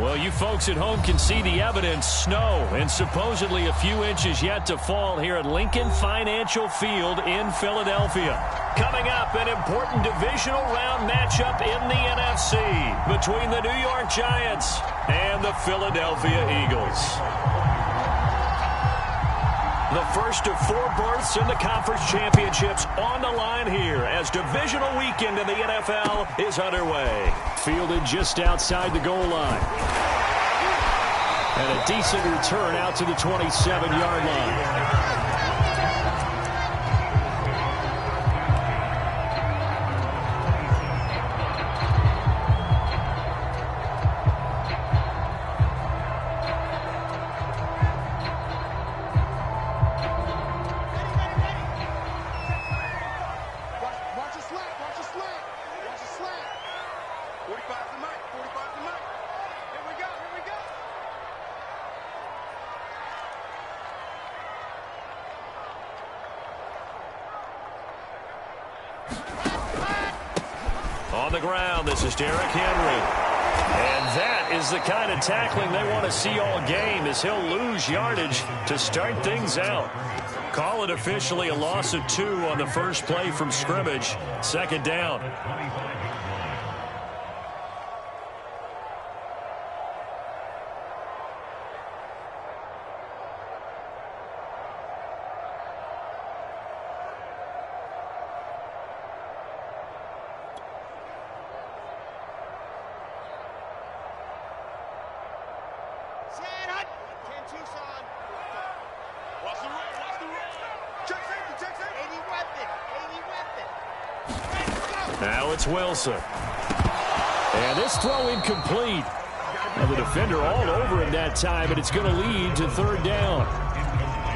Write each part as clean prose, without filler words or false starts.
Well, you folks at home can see the evidence. Snow and supposedly a few inches yet to fall here at Lincoln Financial Field in Philadelphia. Coming up, an important divisional round matchup in the NFC between the New York Giants and the Philadelphia Eagles. The first of 4 berths in the conference championships on the line here as divisional weekend in the NFL is underway. Fielded just outside the goal line. And a decent return out to the 27-yard line. On the ground, this is Derrick Henry. And that is the kind of tackling they want to see all game as he'll lose yardage to start things out. Call it officially a loss of 2 on the first play from scrimmage. Second down. Now it's Wilson. And this throw incomplete. Now the defender all over him that time, and it's going to lead to third down.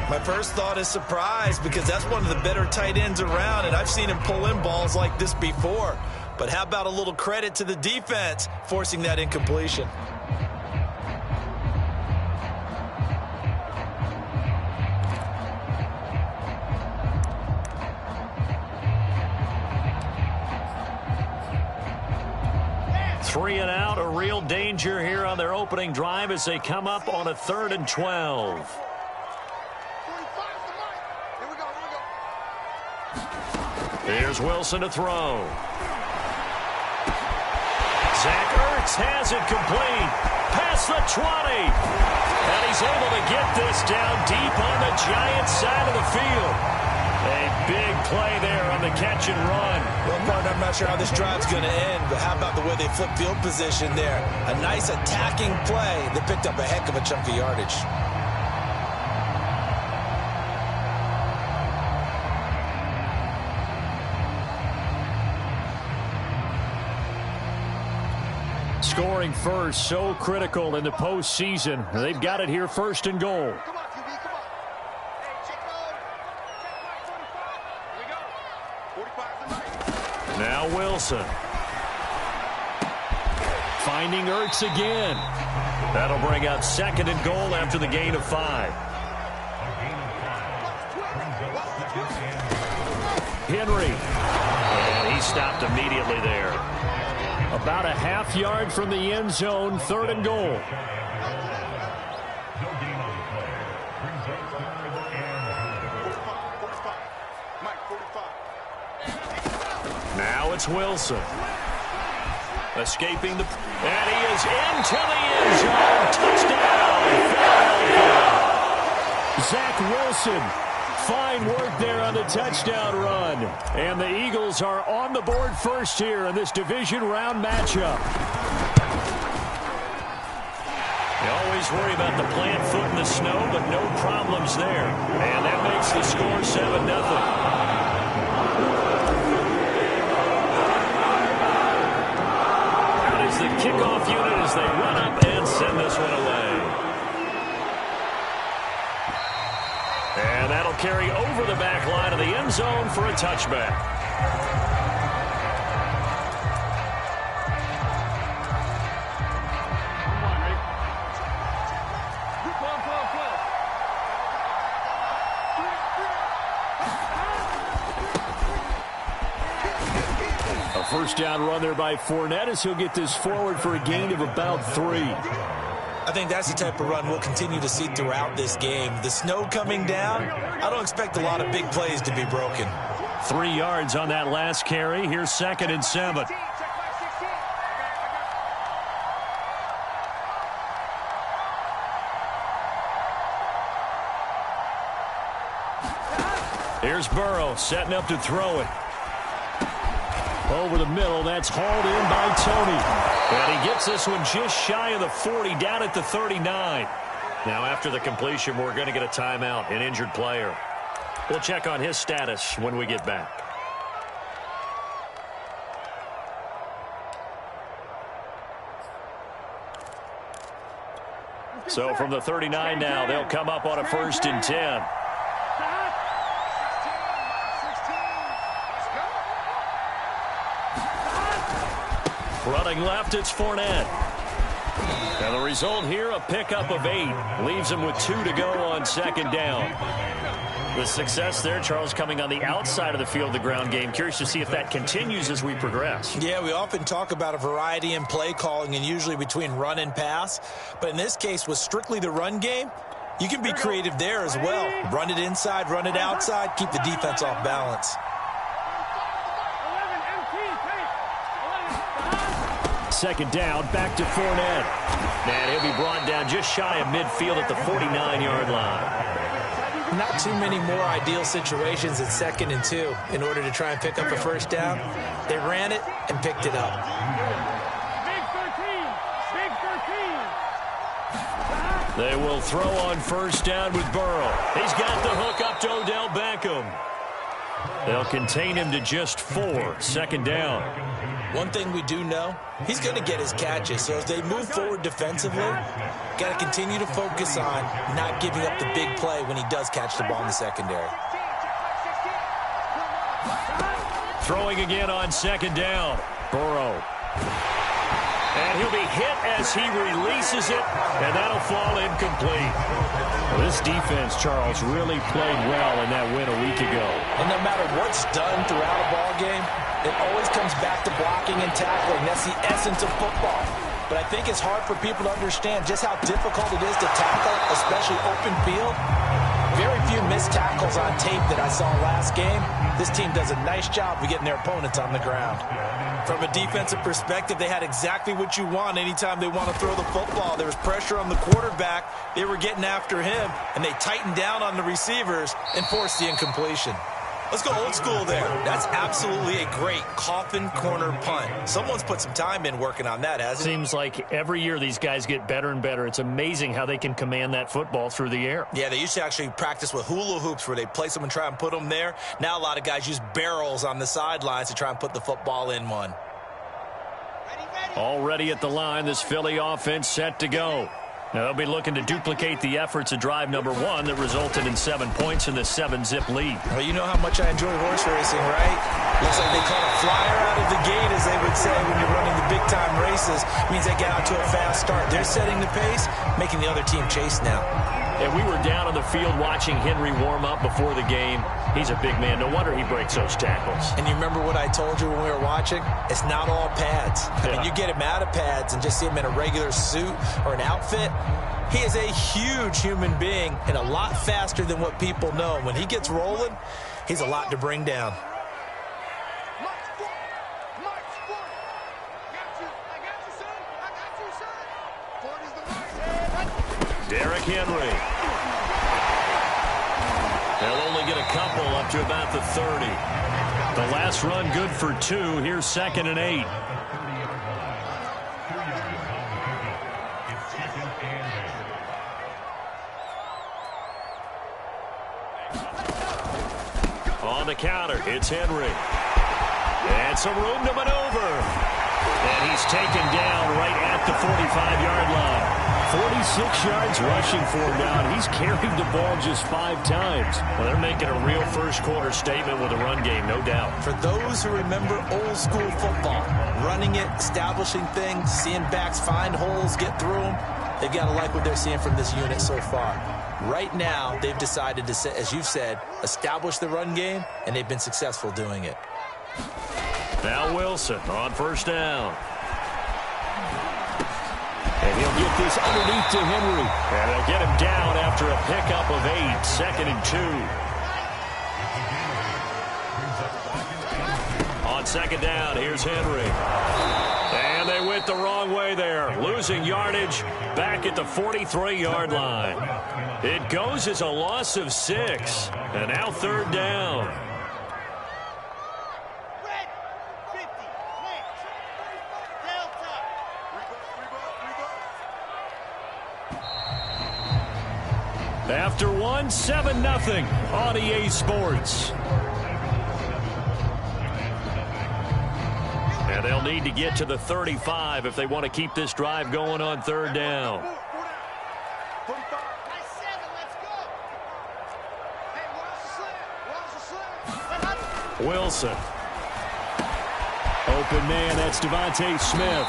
My first thought is surprise because that's one of the better tight ends around, and I've seen him pull in balls like this before. But how about a little credit to the defense forcing that incompletion? Three and out, a real danger here on their opening drive as they come up on a 3rd and 12. Here's Wilson to throw. Zach Ertz has it complete. Past the 20. And he's able to get this down deep on the Giants side of the field. A big play there on the catch and run. Well, partner, I'm not sure how this drive's going to end, but how about the way they flip field position there? A nice attacking play that picked up a heck of a chunk of yardage. Scoring first, so critical in the postseason. They've got it here, 1st and goal. Now Wilson. Finding Ertz again. That'll bring up 2nd and goal after the gain of 5. Henry. And he stopped immediately there. About a half yard from the end zone, 3rd and goal. Now it's Wilson. Escaping the... And he is into the end zone. Touchdown, Philadelphia. Zach Wilson. Fine work there on the touchdown run. And the Eagles are on the board first here in this division round matchup. You always worry about the plant foot in the snow, but no problems there. And that makes the score 7-0. The kickoff unit as they run up and send this one away. And that'll carry over the back line of the end zone for a touchback. first down run there by Fournette as he'll get this forward for a gain of about 3. I think that's the type of run we'll continue to see throughout this game. The snow coming down, I don't expect a lot of big plays to be broken. 3 yards on that last carry. Here's 2nd and 7. Here's Burrow setting up to throw it. Over the middle, that's hauled in by Tony. And he gets this one just shy of the 40, down at the 39. Now after the completion, we're going to get a timeout, an injured player. We'll check on his status when we get back. So from the 39 now, they'll come up on a 1st and 10. Running left, it's Fournette. And the result here, a pickup of 8. Leaves him with 2 to go on 2nd down. The success there, Charles, coming on the outside of the field, the ground game. Curious to see if that continues as we progress. Yeah, we often talk about a variety in play calling and usually between run and pass. But in this case, with strictly the run game, you can be creative there as well. Run it inside, run it outside, keep the defense off balance. 2nd down, back to Fournette. And he'll be brought down just shy of midfield at the 49-yard line. Not too many more ideal situations at 2nd and 2 in order to try and pick up a 1st down. They ran it and picked it up. They will throw on 1st down with Burrow. He's got the hook up to Odell Beckham. They'll contain him to just 4. 2nd down. One thing we do know, he's going to get his catches. So as they move forward defensively, got to continue to focus on not giving up the big play when he does catch the ball in the secondary. Throwing again on 2nd down. Burrow. And he'll be hit as he releases it, and that'll fall incomplete. Well, this defense, Charles, really played well in that win a week ago. And no matter what's done throughout a ball game, it always comes back to blocking and tackling. That's the essence of football. But I think it's hard for people to understand just how difficult it is to tackle, especially open field. Very few missed tackles on tape that I saw last game. This team does a nice job of getting their opponents on the ground. From a defensive perspective, they had exactly what you want anytime they want to throw the football. There was pressure on the quarterback. They were getting after him, and they tightened down on the receivers and forced the incompletion. Let's go old school there. That's absolutely a great coffin corner punt. Someone's put some time in working on that, hasn't it? Seems like every year these guys get better and better. It's amazing how they can command that football through the air. Yeah, they used to actually practice with hula hoops where they place them and try and put them there. Now a lot of guys use barrels on the sidelines to try and put the football in one. Already at the line, this Philly offense set to go. Now they'll be looking to duplicate the efforts of drive number 1 that resulted in 7 points in the 7-zip lead. Well, you know how much I enjoy horse racing, right? Looks like they caught a flyer out of the gate, as they would say when you're running the big-time races. Means they get out to a fast start. They're setting the pace, making the other team chase now. And we were down on the field watching Henry warm up before the game. He's a big man. No wonder he breaks those tackles. And you remember what I told you when we were watching? It's not all pads. I mean, you get him out of pads and just see him in a regular suit or an outfit. He is a huge human being and a lot faster than what people know. When he gets rolling, he's a lot to bring down. Derrick Henry. They'll only get a couple up to about the 30. The last run good for 2. Here's 2nd and 8. On the counter, it's Henry. And some room to maneuver. And he's taken down right at the 45-yard line. 46 yards rushing for him now, and he's carried the ball just 5 times. Well, they're making a real first-quarter statement with a run game, no doubt. For those who remember old-school football, running it, establishing things, seeing backs find holes, get through them, they've got to like what they're seeing from this unit so far. Right now, they've decided to, as you've said, establish the run game, and they've been successful doing it. Now Wilson on first down. And he'll get this underneath to Henry. And they'll get him down after a pickup of 8, 2nd and 2. On second down, here's Henry. And they went the wrong way there. Losing yardage back at the 43-yard line. It goes as a loss of 6. And now third down. After one, 7-0 on EA Sports. And they'll need to get to the 35 if they want to keep this drive going on third down. Wilson. Open man, that's Devontae Smith.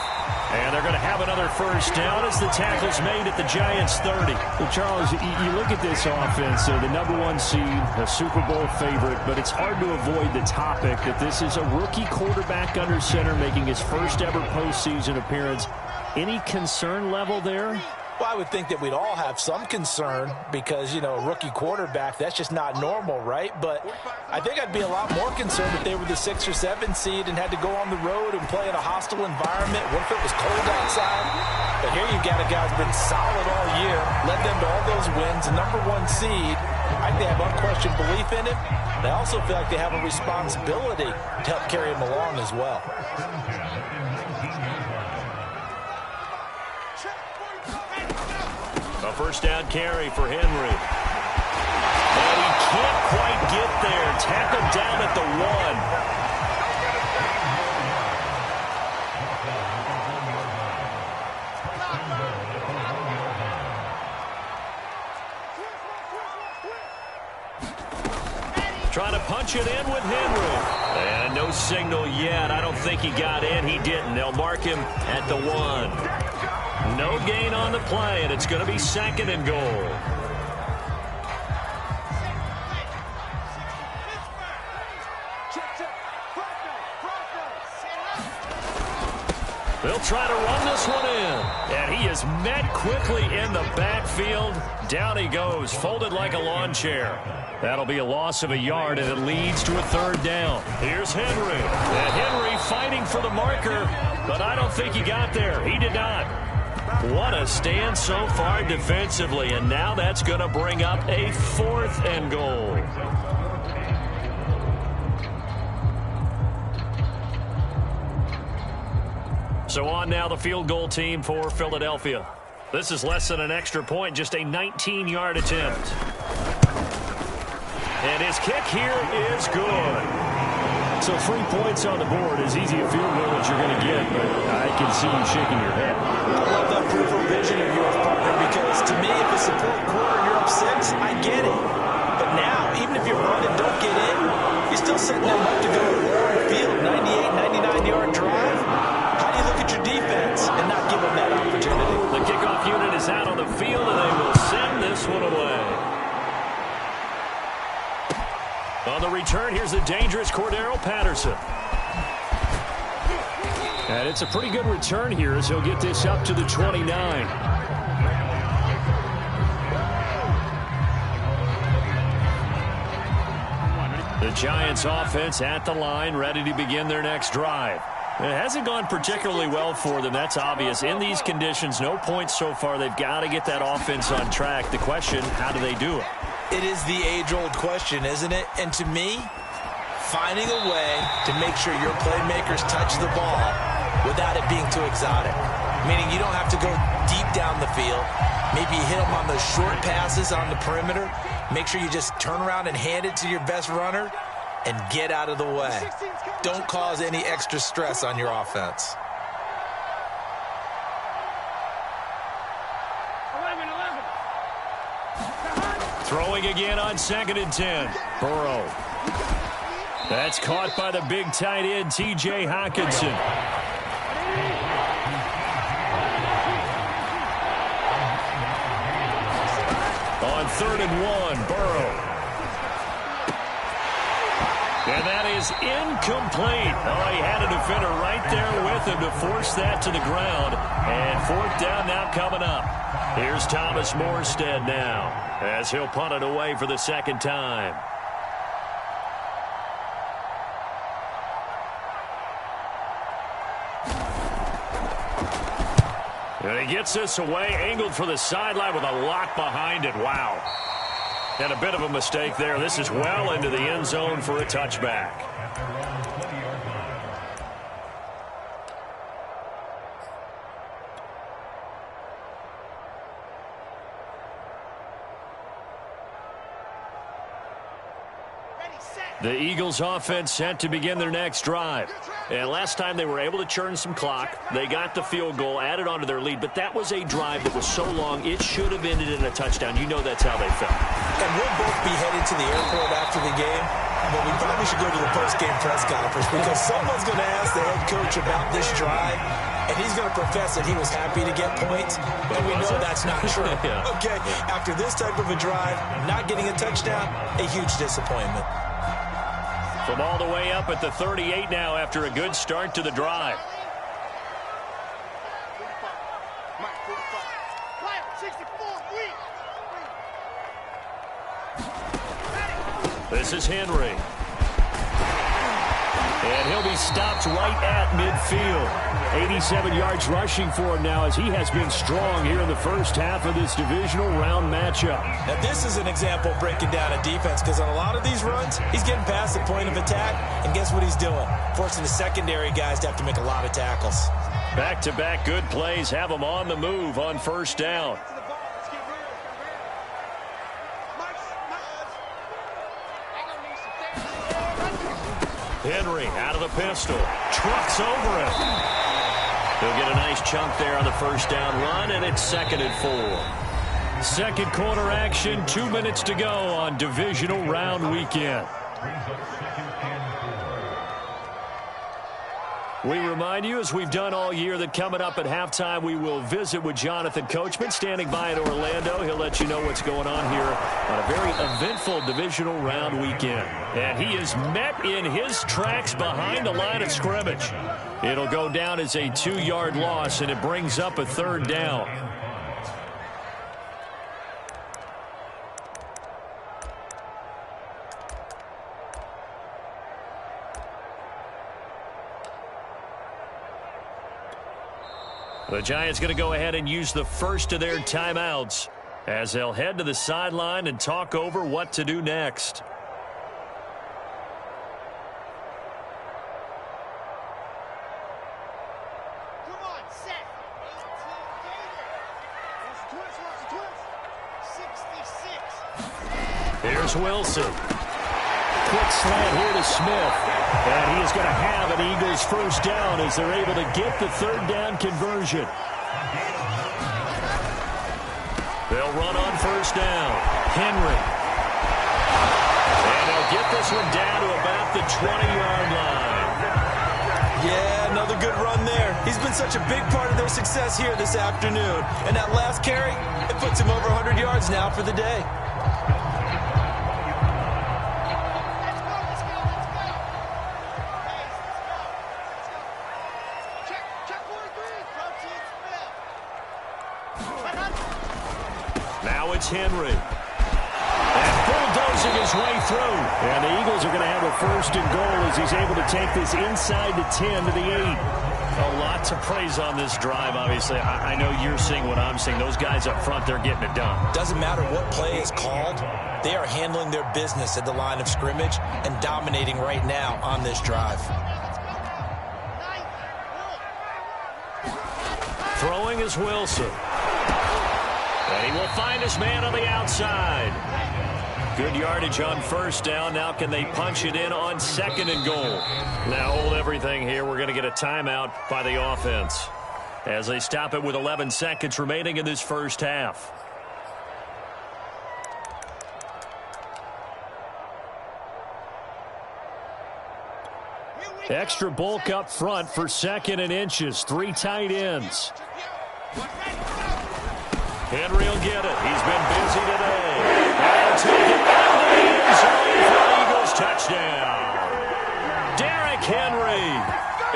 And they're going to have another first down as the tackle's made at the Giants' 30. Well, Charles, you look at this offense, they're the #1 seed, a Super Bowl favorite, but it's hard to avoid the topic that this is a rookie quarterback under center making his first ever postseason appearance. Any concern level there? Well, I would think that we'd all have some concern because, you know, a rookie quarterback, that's just not normal, right? But I think I'd be a lot more concerned if they were the 6 or 7 seed and had to go on the road and play in a hostile environment. What if it was cold outside? But here you've got a guy who's been solid all year, led them to all those wins, a #1 seed. I think they have unquestioned belief in him. They also feel like they have a responsibility to help carry him along as well. A first down carry for Henry. And he can't quite get there. Tackled down at the 1. Trying to punch it in with Henry. And no signal yet. I don't think he got in. He didn't. They'll mark him at the 1. No gain on the play, and it's going to be 2nd and goal. They'll try to run this one in. And he is met quickly in the backfield. Down he goes, folded like a lawn chair. That'll be a loss of a yard, and it leads to a third down. Here's Henry. And Henry fighting for the marker, but I don't think he got there. He did not. What a stand so far defensively, and now that's going to bring up a 4th and goal. So on now the field goal team for Philadelphia. This is less than an extra point, just a 19-yard attempt. And his kick here is good. So 3 points on the board, as easy a field goal as you're going to get, but I can see you shaking your head. I love that peripheral vision of yours, partner, because to me, if it's the fourth quarter and you're up 6, I get it. But now, even if you run and don't get in, you're still setting them up to go to war on the field, 98, 99-yard drive. How do you look at your defense and not give them that opportunity? The kickoff unit is out on the field, and they will send this one away. On the return, here's the dangerous Cordero Patterson. And it's a pretty good return here as he'll get this up to the 29. The Giants offense at the line, ready to begin their next drive. It hasn't gone particularly well for them, that's obvious. In these conditions, no points so far. They've got to get that offense on track. The question, how do they do it? It is the age-old question, isn't it? And to me, finding a way to make sure your playmakers touch the ball without it being too exotic. Meaning you don't have to go deep down the field. Maybe you hit them on those short passes on the perimeter. Make sure you just turn around and hand it to your best runner and get out of the way. Don't cause any extra stress on your offense. Throwing again on 2nd and 10. Burrow. That's caught by the big tight end, T.J. Hockenson. On 3rd and 1, Burrow. And that is incomplete. Oh, he had a defender right there with him to force that to the ground. And fourth down now coming up. Here's Thomas Morstead now as he'll punt it away for the second time. And he gets this away, angled for the sideline with a lot behind it. Wow. And a bit of a mistake there. This is well into the end zone for a touchback. The Eagles offense set to begin their next drive. And last time they were able to churn some clock. They got the field goal, added on to their lead. But that was a drive that was so long, it should have ended in a touchdown. You know that's how they felt. And we'll both be headed to the airport after the game. But we probably should go to the post-game press conference because someone's going to ask the head coach about this drive. And he's going to profess that he was happy to get points. And we know that's not true. Yeah. Okay, after this type of a drive, not getting a touchdown, a huge disappointment. From all the way up at the 38 now after a good start to the drive. This is Henry. And he'll be stopped right at midfield. 87 yards rushing for him now as he has been strong here in the first half of this divisional round matchup. Now this is an example of breaking down a defense because on a lot of these runs, he's getting past the point of attack, and guess what he's doing? Forcing the secondary guys to have to make a lot of tackles. Back-to-back good plays have them on the move on first down. Henry out of the pistol. Trucks over him. He'll get a nice chunk there on the first down run, and it's 2nd and 4. Second quarter action, 2 minutes to go on divisional round weekend. We remind you, as we've done all year, that coming up at halftime, we will visit with Jonathan Coachman, standing by in Orlando. He'll let you know what's going on here on a very eventful divisional round weekend. And he is met in his tracks behind the line of scrimmage. It'll go down as a 2-yard loss, and it brings up a 3rd down. The Giants going to go ahead and use the first of their timeouts as they'll head to the sideline and talk over what to do next. Come on, set. 66. Here's Wilson. Quick slant here to Smith. And he is going to have an Eagles first down as they're able to get the 3rd down conversion. They'll run on first down. Henry. And they'll get this one down to about the 20-yard line. Yeah, another good run there. He's been such a big part of their success here this afternoon. And that last carry, it puts him over 100 yards now for the day. Now it's Henry. And bulldozing his way through. And the Eagles are going to have a 1st and goal as he's able to take this inside the 10 to the 8. A lot to praise on this drive, obviously. I know you're seeing what I'm seeing. Those guys up front, they're getting it done. Doesn't matter what play is called. They are handling their business at the line of scrimmage and dominating right now on this drive. Throwing is Wilson. And he will find his man on the outside. Good yardage on first down. Now can they punch it in on 2nd and goal? Now hold everything here. We're going to get a timeout by the offense as they stop it with 11 seconds remaining in this first half. Extra bulk up front for 2nd and inches. 3 tight ends. Henry will get it. He's been busy today. And take it out of the end zone for Eagles touchdown.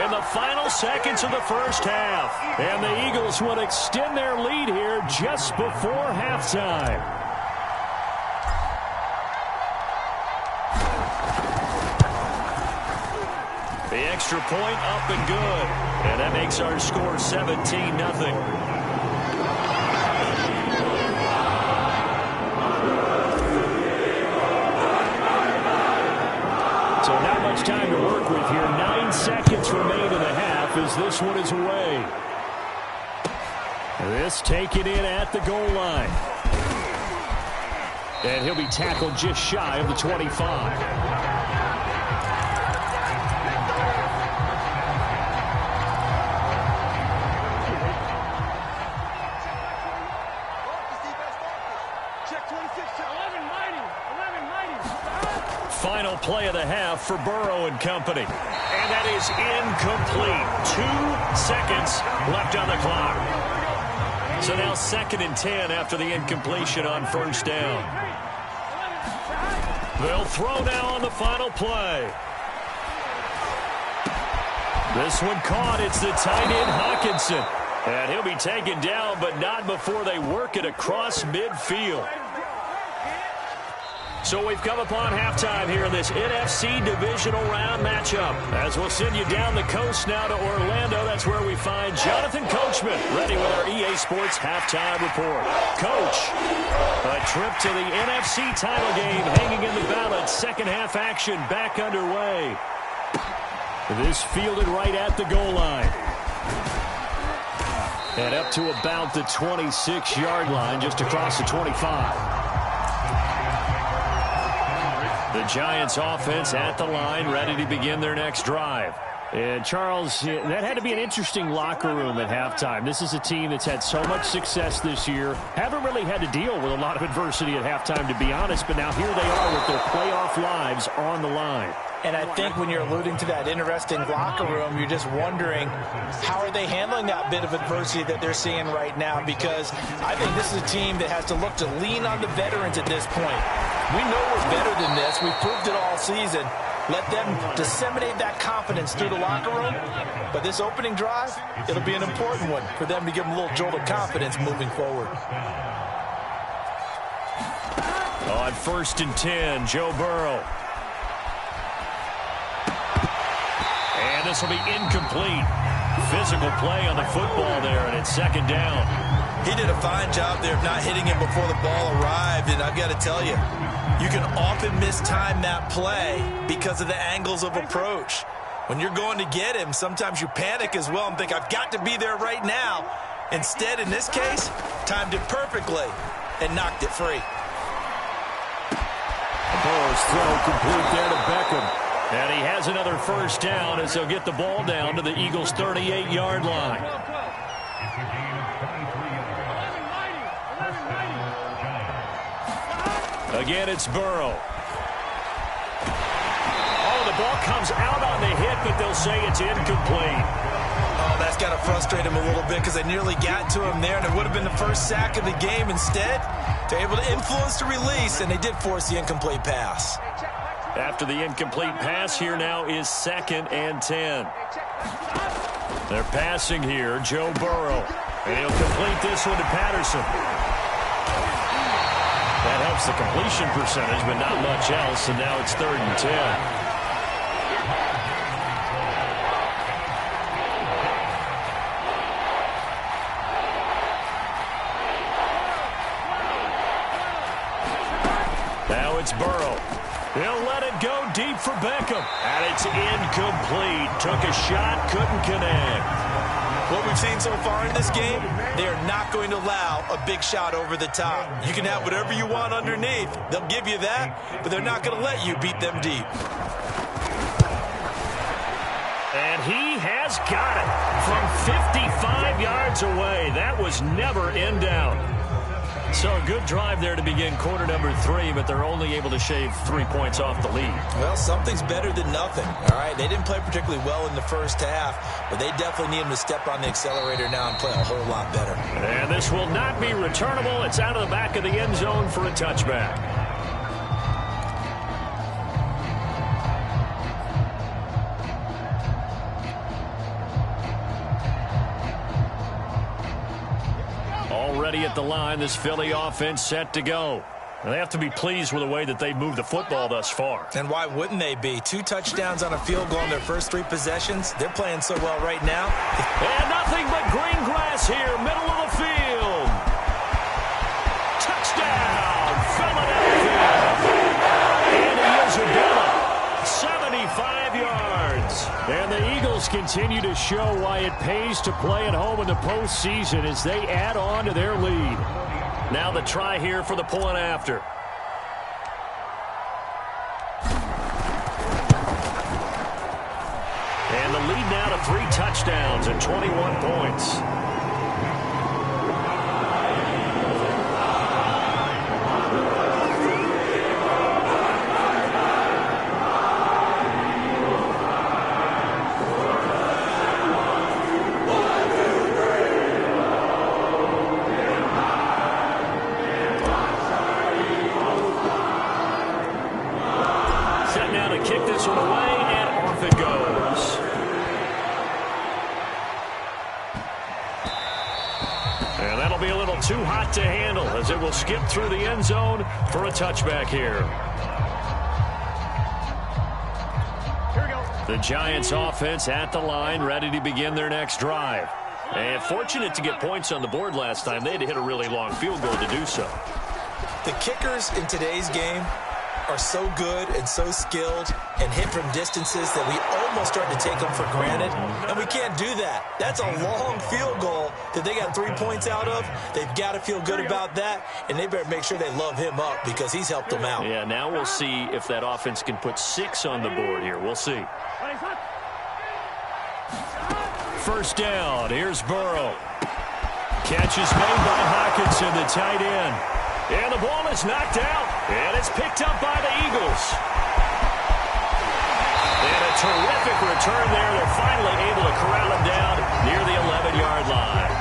in the final seconds of the first half. And the Eagles will extend their lead here just before halftime. The extra point up and good. And that makes our score 17-0. So not much time to work with here. 9 seconds remain in the half as this one is away. This taken in at the goal line. And he'll be tackled just shy of the 25. Final play of the half for Burrow and company. And that is incomplete. 2 seconds left on the clock. So now 2nd and 10 after the incompletion on first down. They'll throw now on the final play. This one caught. It's the tight end Hawkinson. And he'll be taken down, but not before they work it across midfield. So we've come upon halftime here in this NFC divisional round matchup. As we'll send you down the coast now to Orlando, that's where we find Jonathan Coachman ready with our EA Sports halftime report. Coach, a trip to the NFC title game hanging in the balance. Second half action back underway. This fielded right at the goal line. And up to about the 26-yard line, just across the 25. The Giants offense at the line, ready to begin their next drive. And Charles, that had to be an interesting locker room at halftime. This is a team that's had so much success this year. Haven't really had to deal with a lot of adversity at halftime, to be honest. But now here they are with their playoff lives on the line. And I think when you're alluding to that interesting locker room, you're just wondering how are they handling that bit of adversity that they're seeing right now, because I think this is a team that has to look to lean on the veterans at this point. We know we're better than this. We've proved it all season. Let them disseminate that confidence through the locker room. But this opening drive, it'll be an important one for them to give them a little jolt of confidence moving forward. On 1st and 10, Joe Burrow. And this will be incomplete. Physical play on the football there, and it's 2nd down. He did a fine job there of not hitting him before the ball arrived, and I've got to tell you, you can often mistime that play because of the angles of approach. When you're going to get him, sometimes you panic as well and think, I've got to be there right now. Instead, in this case, timed it perfectly and knocked it free. Burrow's throw complete there to Beckham. And he has another first down as he'll get the ball down to the Eagles' 38-yard line. Again, it's Burrow. Oh, the ball comes out on the hit, but they'll say it's incomplete. Oh, that's got to frustrate him a little bit because they nearly got to him there, and it would have been the first sack of the game. Instead, they're able to influence the release, and they did force the incomplete pass. After the incomplete pass, here now is 2nd and 10. They're passing here, Joe Burrow. And he'll complete this one to Patterson. That helps the completion percentage, but not much else, and now it's 3rd and 10. Now it's Burrow. He'll let it go deep for Beckham. And it's incomplete. Took a shot, couldn't connect. What we've seen so far in this game, they are not going to allow a big shot over the top. You can have whatever you want underneath. They'll give you that, but they're not going to let you beat them deep. And he has got it from 55 yards away. That was never in doubt. So a good drive there to begin quarter number 3, but they're only able to shave 3 points off the lead. Well, something's better than nothing, all right? They didn't play particularly well in the first half, but they definitely need them to step on the accelerator now and play a whole lot better. And this will not be returnable. It's out of the back of the end zone for a touchback. at the line. This Philly offense set to go. They have to be pleased with the way that they've moved the football thus far. And why wouldn't they be? 2 touchdowns on a field goal in their first 3 possessions. They're playing so well right now. And nothing but green grass here, middle of the field. Touchdown, Philadelphia. And Isabella, 75 yards. And the Eagles continue to show why it pays to play at home in the postseason as they add on to their lead. Now the try here for the point after. And the lead now to 3 touchdowns and 21 points. Too hot to handle as it will skip through the end zone for a touchback here. The Giants offense at the line, ready to begin their next drive. And fortunate to get points on the board last time. They had to hit a really long field goal to do so. The kickers in today's game are so good and so skilled and hit from distances that we almost start to take them for granted, and we can't do that. That's a long field goal that they got 3 points out of. They've got to feel good about that, and they better make sure they love him up because he's helped them out. Yeah, now we'll see if that offense can put 6 on the board here. We'll see. First down. Here's Burrow. Catch is made by Hockenson, the tight end. And the ball is knocked out, and it's picked up by the Eagles. And a terrific return there. They're finally able to corral him down near the 11-yard line.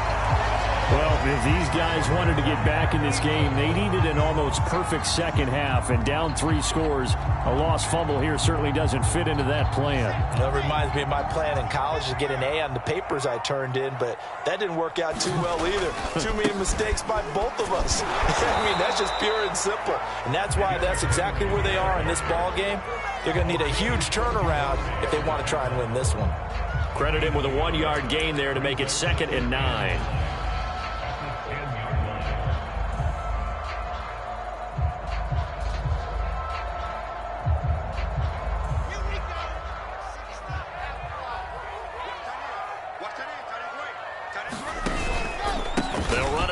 Well, if these guys wanted to get back in this game, they needed an almost perfect second half, and down 3 scores. A lost fumble here certainly doesn't fit into that plan. That reminds me of my plan in college to get an A on the papers I turned in, but that didn't work out too well either. Too many mistakes by both of us. I mean, that's just pure and simple. And that's why that's exactly where they are in this ball game. They're going to need a huge turnaround if they want to try and win this one. Credit him with a 1-yard gain there to make it 2nd and 9.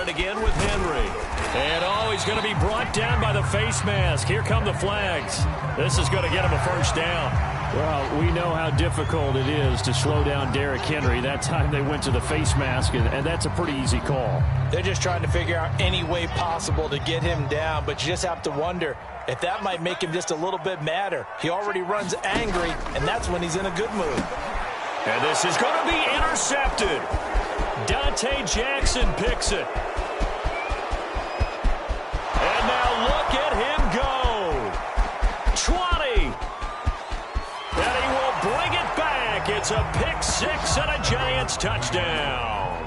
Again with Henry. And he's going to be brought down by the face mask. Here come the flags. This is going to get him a first down. Well, we know how difficult it is to slow down Derrick Henry. That time they went to the face mask, and that's a pretty easy call. They're just trying to figure out any way possible to get him down, but you just have to wonder if that might make him just a little bit madder. He already runs angry, and that's when he's in a good mood. And this is going to be intercepted. Dante Jackson picks it. And now look at him go. 20. And he will bring it back. It's a pick 6 and a Giants touchdown.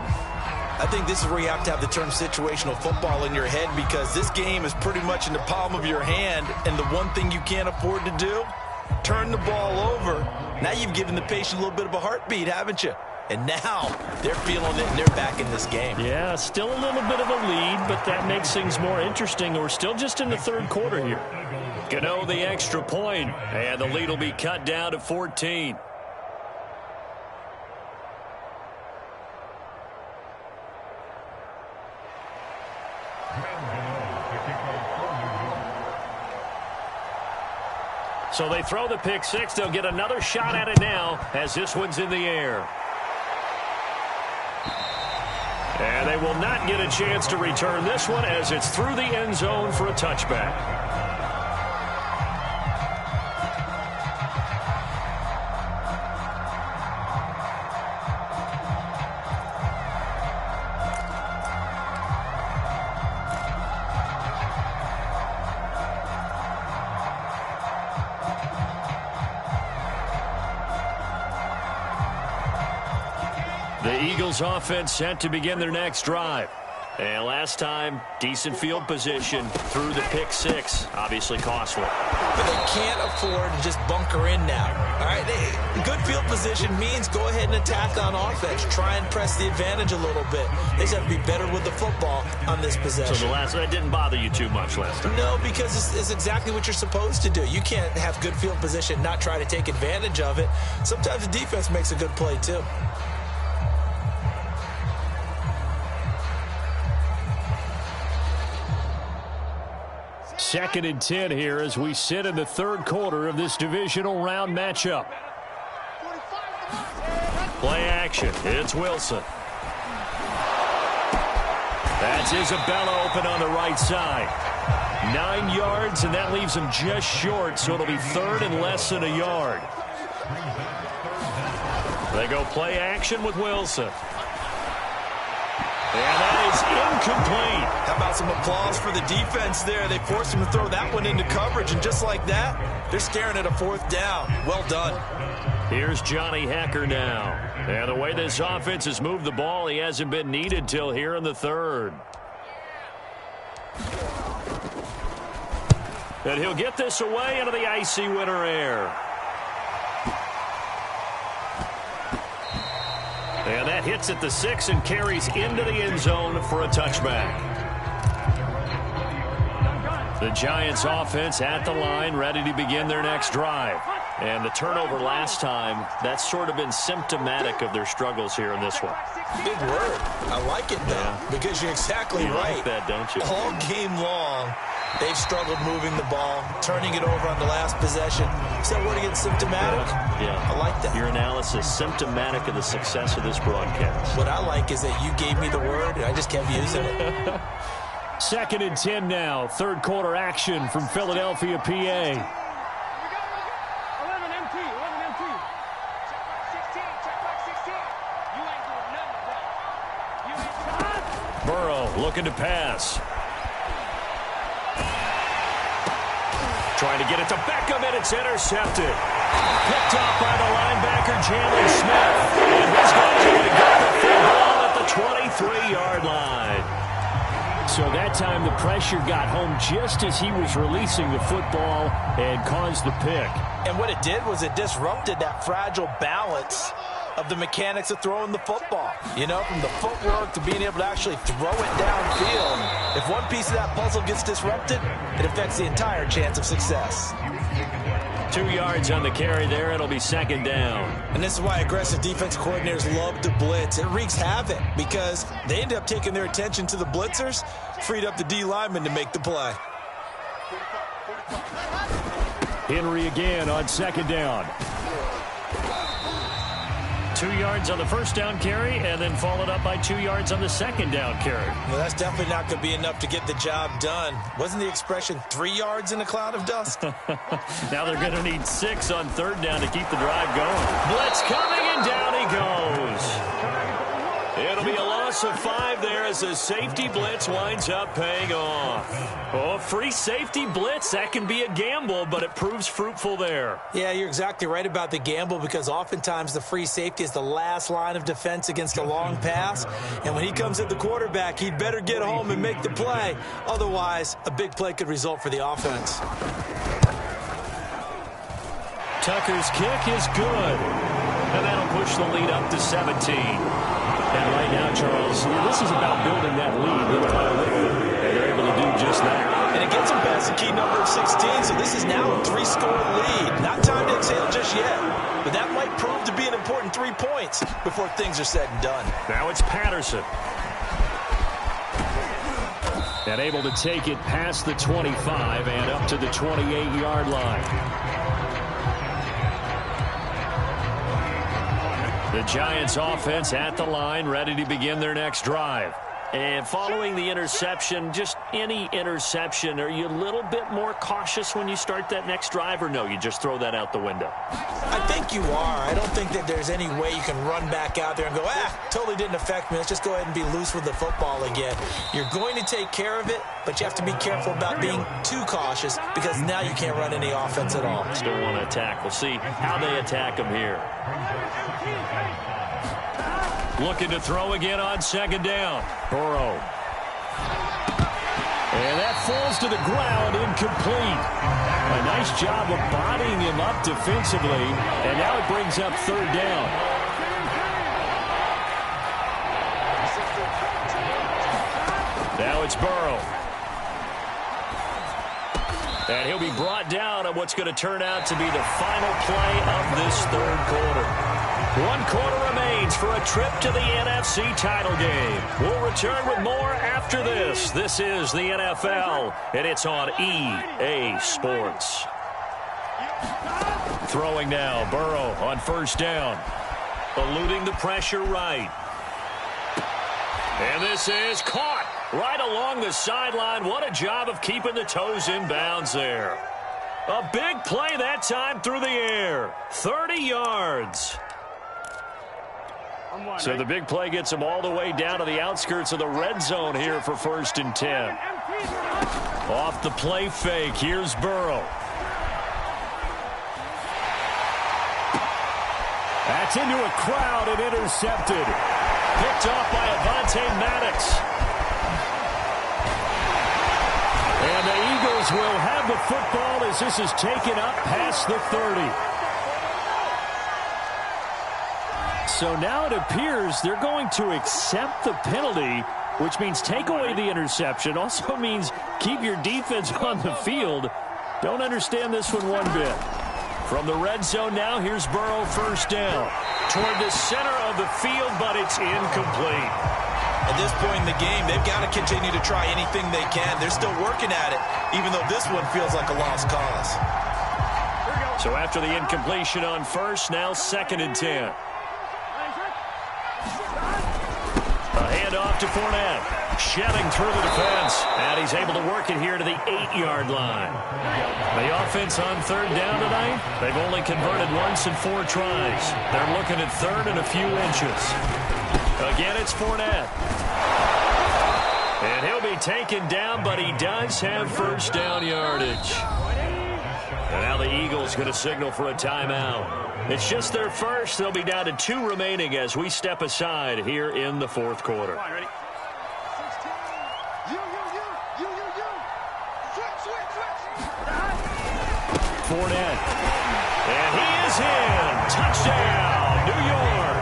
I think this is where you have to have the term situational football in your head, because this game is pretty much in the palm of your hand, and the one thing you can't afford to do, turn the ball over. Now you've given the patient a little bit of a heartbeat, haven't you? And now they're feeling it, and they're back in this game. Yeah, still a little bit of a lead, but that makes things more interesting. We're still just in the third quarter here. Gano the extra point, and the lead will be cut down to 14. So they throw the pick 6. They'll get another shot at it now as this one's in the air. And they will not get a chance to return this one as it's through the end zone for a touchback. The Eagles offense set to begin their next drive. And last time, decent field position through the pick six. Obviously costly. But they can't afford to just bunker in now. All right, good field position means go ahead and attack on offense. Try and press the advantage a little bit. They just have to be better with the football on this possession. So that didn't bother you too much last time? No, because it's exactly what you're supposed to do. You can't have good field position, not try to take advantage of it. Sometimes the defense makes a good play too. Second and 10 here as we sit in the third quarter of this divisional round matchup. Play action. It's Wilson. That's Isabella open on the right side. 9 yards, and that leaves him just short, so it'll be third and less than a yard. They go play action with Wilson. And that is incomplete. How about some applause for the defense there? They forced him to throw that one into coverage, and just like that, they're staring at a fourth down. Well done. Here's Johnny Hecker now. And the way this offense has moved the ball, he hasn't been needed till here in the third. And he'll get this away into the icy winter air. And that hits at the 6 and carries into the end zone for a touchback. The Giants offense at the line, ready to begin their next drive. And the turnover last time, that's sort of been symptomatic of their struggles here in this one. Big word. I like it, though, because you're exactly right. Like that, don't you? All game long, they've struggled moving the ball, turning it over on the last possession. Is that word again, symptomatic? Yeah. I like that. Your analysis, symptomatic of the success of this broadcast. What I like is that you gave me the word, and I just kept using it. Second and 10 now. Third quarter action from Philadelphia, PA. Burrow looking to pass. Trying to get it to Beckham, and it's intercepted. Picked off by the linebacker, Jalen Smith. And he's going to get the football at the 23-yard line. So that time the pressure got home just as he was releasing the football and caused the pick. And what it did was it disrupted that fragile balance of the mechanics of throwing the football. You know, from the footwork to being able to actually throw it downfield. If one piece of that puzzle gets disrupted, it affects the entire chance of success. 2 yards on the carry there. It'll be second down. And this is why aggressive defense coordinators love to blitz. It wreaks havoc because they end up taking their attention to the blitzers, freed up the D lineman to make the play. Henry again on second down. 2 yards on the first down carry, and then followed up by 2 yards on the second down carry. Well, that's definitely not going to be enough to get the job done. Wasn't the expression 3 yards in a cloud of dust? Now they're going to need 6 on third down to keep the drive going. Blitz coming, and down he goes. It'll be a loss of 5 there as the safety blitz winds up paying off. Oh, free safety blitz, that can be a gamble, but it proves fruitful there. Yeah, you're exactly right about the gamble because oftentimes the free safety is the last line of defense against a long pass. And when he comes at the quarterback, he'd better get home and make the play. Otherwise, a big play could result for the offense. Tucker's kick is good. And that'll push the lead up to 17. And right now, Charles, this is about building that lead little by little. And they're able to do just that. And it gets them past the key number of 16, so this is now a 3-score lead. Not time to exhale just yet, but that might prove to be an important 3 points before things are said and done. Now it's Patterson. And able to take it past the 25 and up to the 28-yard line. The Giants offense at the line, ready to begin their next drive. And following the interception, just any interception, are you a little bit more cautious when you start that next drive, or no, you just throw that out the window? I think you are. I don't think that there's any way you can run back out there and go, totally didn't affect me. Let's just go ahead and be loose with the football again. You're going to take care of it, but you have to be careful about being too cautious because now you can't run any offense at all. Still want to attack. We'll see how they attack them here. Looking to throw again on second down. Burrow And that falls to the ground, incomplete. A nice job of bodying him up defensively, and now it brings up third down. Now it's Burrow. And he'll be brought down on what's going to turn out to be the final play of this third quarter. 1 quarter remains for a trip to the NFC title game. We'll return with more after this. This is the NFL, and it's on EA Sports. Throwing now, Burrow on first down. Eluding the pressure right. And this is caught right along the sideline. What a job of keeping the toes in bounds there. A big play that time through the air. 30 yards. So the big play gets him all the way down to the outskirts of the red zone here for 1st and 10. Off the play fake, here's Burrow. That's into a crowd and intercepted. Picked off by Avonte Maddox. And the Eagles will have the football as this is taken up past the 30. So now it appears they're going to accept the penalty, which means take away the interception. Also means keep your defense on the field. Don't understand this one bit. From the red zone now, here's Burrow first down. Toward the center of the field, but it's incomplete. At this point in the game, they've got to continue to try anything they can. They're still working at it, even though this one feels like a lost cause. So after the incompletion on first, now 2nd and 10. A handoff to Fournette. Shedding through the defense. And he's able to work it here to the 8-yard line. The offense on third down tonight, they've only converted once in 4 tries. They're looking at third and a few inches. Again, it's Fournette. And he'll be taken down, but he does have first down yardage. And now the Eagles going to signal for a timeout. It's just their first. They'll be down to 2 remaining as we step aside here in the 4th quarter. Fournette. And he is in. Touchdown, New York.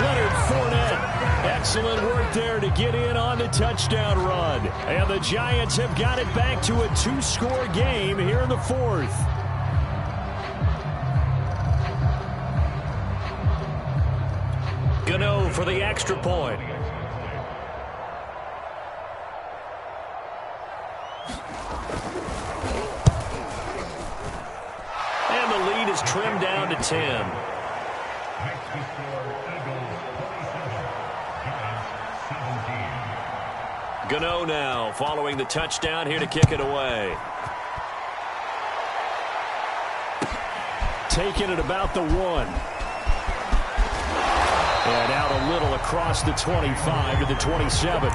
Leonard Fournette. Excellent work there to get in on the touchdown run. And the Giants have got it back to a 2-score game here in the 4th. Gano for the extra point. And the lead is trimmed down to 10. Gano now following the touchdown here to kick it away. Taking it about the 1. And out a little across the 25 to the 27.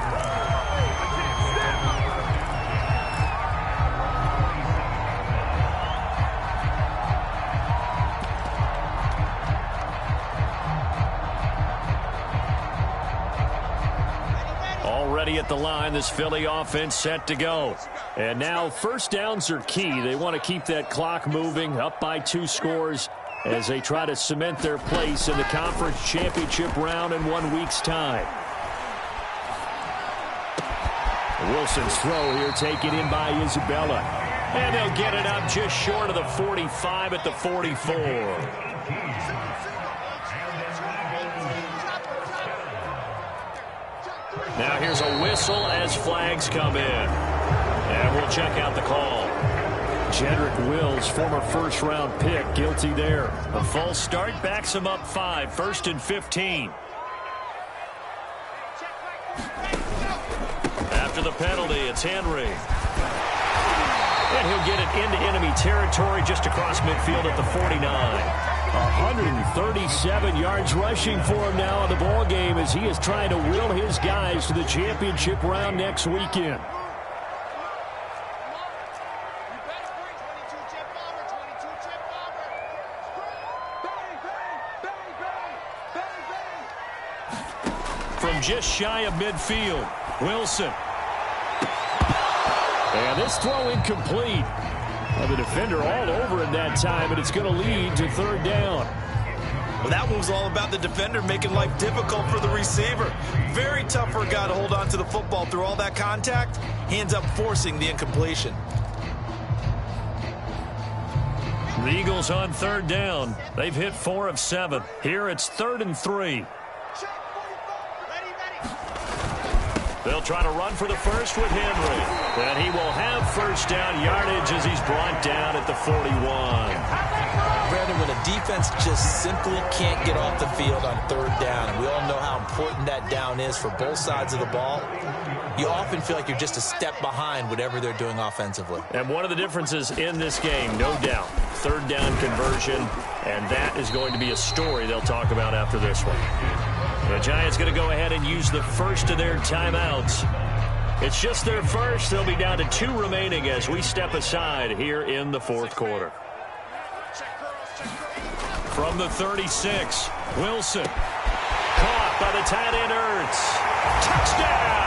Already at the line, this Philly offense set to go. And now first downs are key. They want to keep that clock moving, up by 2 scores. As they try to cement their place in the conference championship round in 1 week's time. Wilson's throw here taken in by Isabella. And they'll get it up just short of the 45 at the 44. Now here's a whistle as flags come in. And we'll check out the call. Jedrick Wills, former first-round pick, guilty there. A false start backs him up 5, 1st and 15. After the penalty, it's Henry. And he'll get it into enemy territory just across midfield at the 49. 137 yards rushing for him now in the ball game as he is trying to will his guys to the championship round next weekend. From just shy of midfield, Wilson. And this throw incomplete. Well, the defender all over him that time, and it's going to lead to third down. Well, that one was all about the defender making life difficult for the receiver. Very tough for a guy to hold on to the football through all that contact. He ends up forcing the incompletion. The Eagles on third down. They've hit 4 of 7. Here it's 3rd and 3. They'll try to run for the first with Henry. And he will have first down yardage as he's brought down at the 41. Brandon, when a defense just simply can't get off the field on third down, and we all know how important that down is for both sides of the ball, you often feel like you're just a step behind whatever they're doing offensively. And one of the differences in this game, no doubt, third down conversion, and that is going to be a story they'll talk about after this one. The Giants going to go ahead and use the first of their timeouts. It's just their first. They'll be down to 2 remaining as we step aside here in the fourth quarter. From the 36, Wilson. Caught by the tight end Ertz. Touchdown!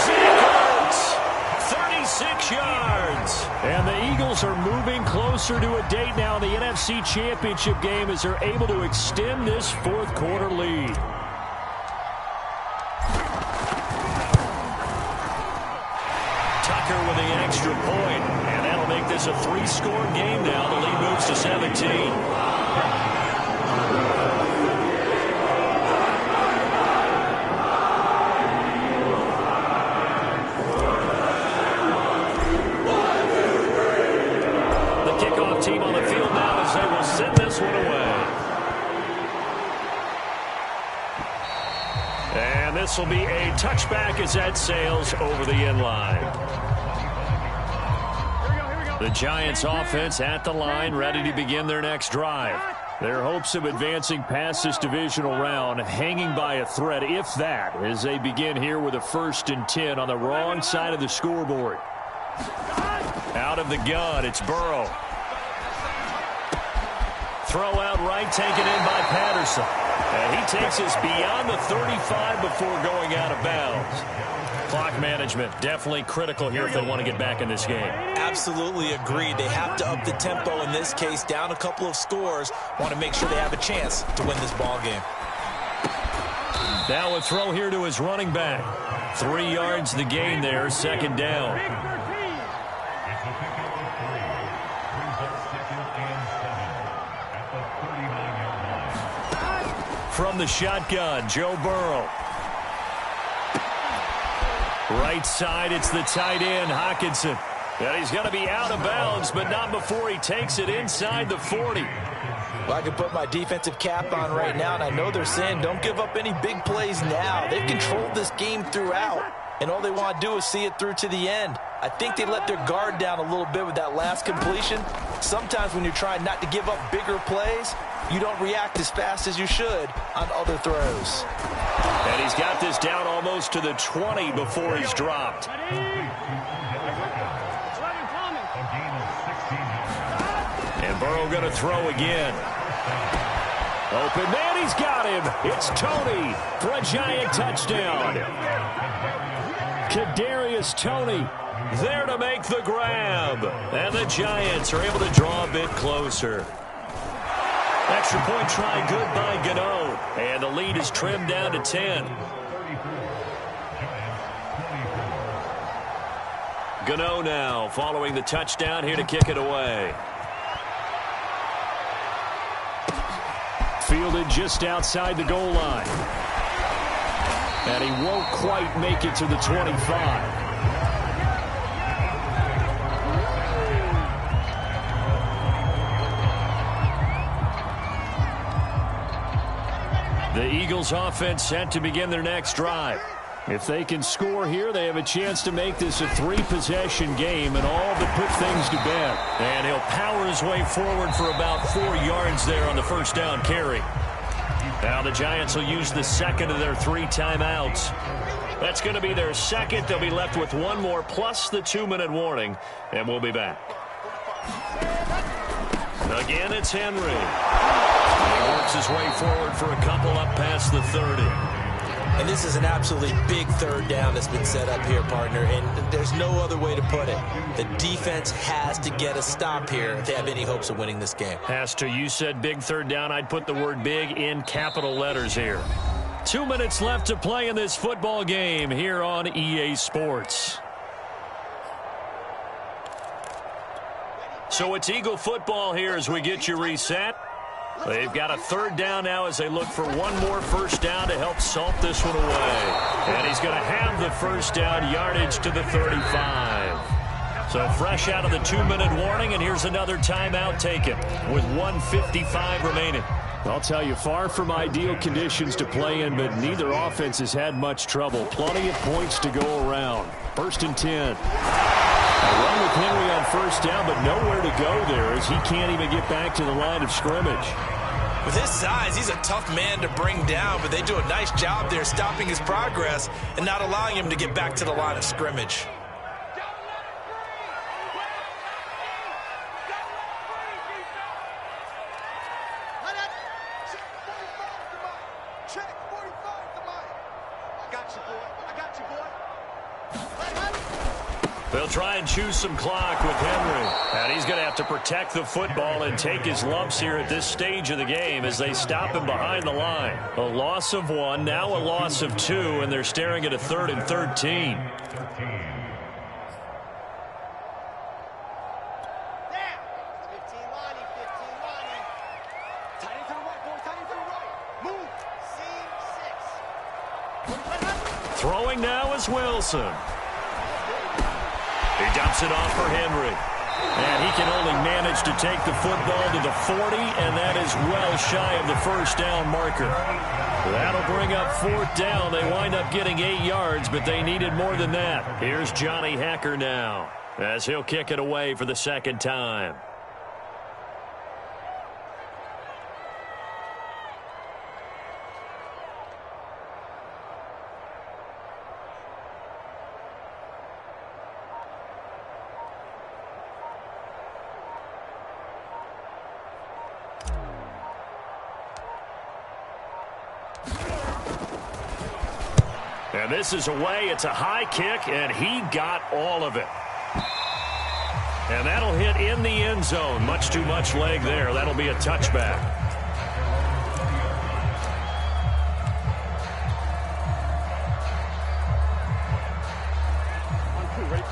Zach Ertz, 36 yards. And the Eagles are moving closer to a date now in the NFC Championship game as they're able to extend this fourth quarter lead. Tucker with the extra point, and that'll make this a 3-score game now. The lead moves to 17. Team on the field now as they will send this one away. And this will be a touchback as that sails over the end line. The Giants offense at the line, ready to begin their next drive. Their hopes of advancing past this divisional round hanging by a thread, if that, as they begin here with a 1st and 10 on the wrong side of the scoreboard. Out of the gun, it's Burrow. Throw out right, taken in by Patterson. And he takes us beyond the 35 before going out of bounds. Clock management definitely critical here if they want to get back in this game. Absolutely agreed. They have to up the tempo in this case, down a couple of scores. Want to make sure they have a chance to win this ball game. Now a throw here to his running back. 3 yards the gain there, 2nd down. From the shotgun, Joe Burrow. Right side, it's the tight end, Hockenson. And he's going to be out of bounds, but not before he takes it inside the 40. Well, I can put my defensive cap on right now, and I know they're saying don't give up any big plays now. They've controlled this game throughout, and all they want to do is see it through to the end. I think they let their guard down a little bit with that last completion. Sometimes when you're trying not to give up bigger plays, you don't react as fast as you should on other throws. And he's got this down almost to the 20 before he's dropped. And Burrow going to throw again. Open man, he's got him. It's Toney for a Giant touchdown. Kadarius Toney there to make the grab. And the Giants are able to draw a bit closer. Extra point try good by Gano. And the lead is trimmed down to 10. Gano now following the touchdown here to kick it away. Fielded just outside the goal line. And he won't quite make it to the 25. The Eagles offense set to begin their next drive. If they can score here, they have a chance to make this a 3-possession game and all but put things to bed. And he'll power his way forward for about 4 yards there on the first down carry. Now the Giants will use the second of their 3 timeouts. That's going to be their second. They'll be left with 1 more plus the 2-minute warning, and we'll be back. Again, it's Henry. He works his way forward for a couple up past the 30. And this is an absolutely big third down that's been set up here, partner, and there's no other way to put it. The defense has to get a stop here if they have any hopes of winning this game. Has to. You said big third down. I'd put the word big in capital letters here. 2 minutes left to play in this football game here on EA Sports. So it's Eagle football here as we get you reset. They've got a third down now as they look for one more first down to help salt this one away. And he's going to have the first down, yardage to the 35. So fresh out of the 2-minute warning, and here's another timeout taken with 1:55 remaining. I'll tell you, far from ideal conditions to play in, but neither offense has had much trouble. Plenty of points to go around. 1st and 10. A run with Henry on first down, but nowhere to go there as he can't even get back to the line of scrimmage. With his size, he's a tough man to bring down, but they do a nice job there stopping his progress and not allowing him to get back to the line of scrimmage. They'll try and choose some clock with Henry. And he's going to have to protect the football and take his lumps here at this stage of the game as they stop him behind the line. A loss of 1, now a loss of 2, and they're staring at a 3rd and 13. Throwing now is Wilson. He dumps it off for Henry. And he can only manage to take the football to the 40, and that is well shy of the first down marker. That'll bring up 4th down. They wind up getting 8 yards, but they needed more than that. Here's Johnny Hacker now as he'll kick it away for the 2nd time. And this is away. It's a high kick, and he got all of it. And that'll hit in the end zone. Much too much leg there. That'll be a touchback.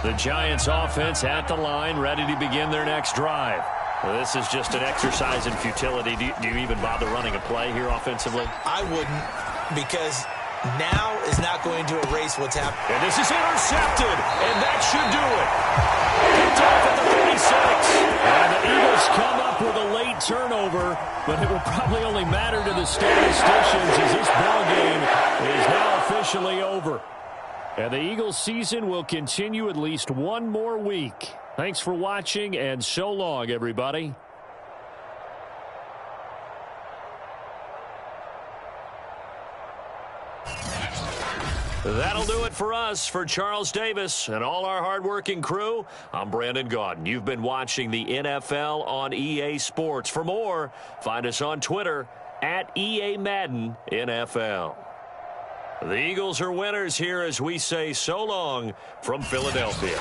The Giants offense at the line, ready to begin their next drive. Well, this is just an exercise in futility. Do you even bother running a play here offensively? I wouldn't, because now is not going to erase what's happened. And this is intercepted, and that should do it. Picked off at the 36. And the Eagles come up with a late turnover, but it will probably only matter to the statisticians as this ball game is now officially over. And the Eagles season will continue at least one more week. Thanks for watching, and so long, everybody. That'll do it for us. For Charles Davis and all our hardworking crew, I'm Brandon Gaudin. You've been watching the NFL on EA Sports. For more, find us on Twitter at EA Madden NFL. The Eagles are winners here as we say so long from Philadelphia.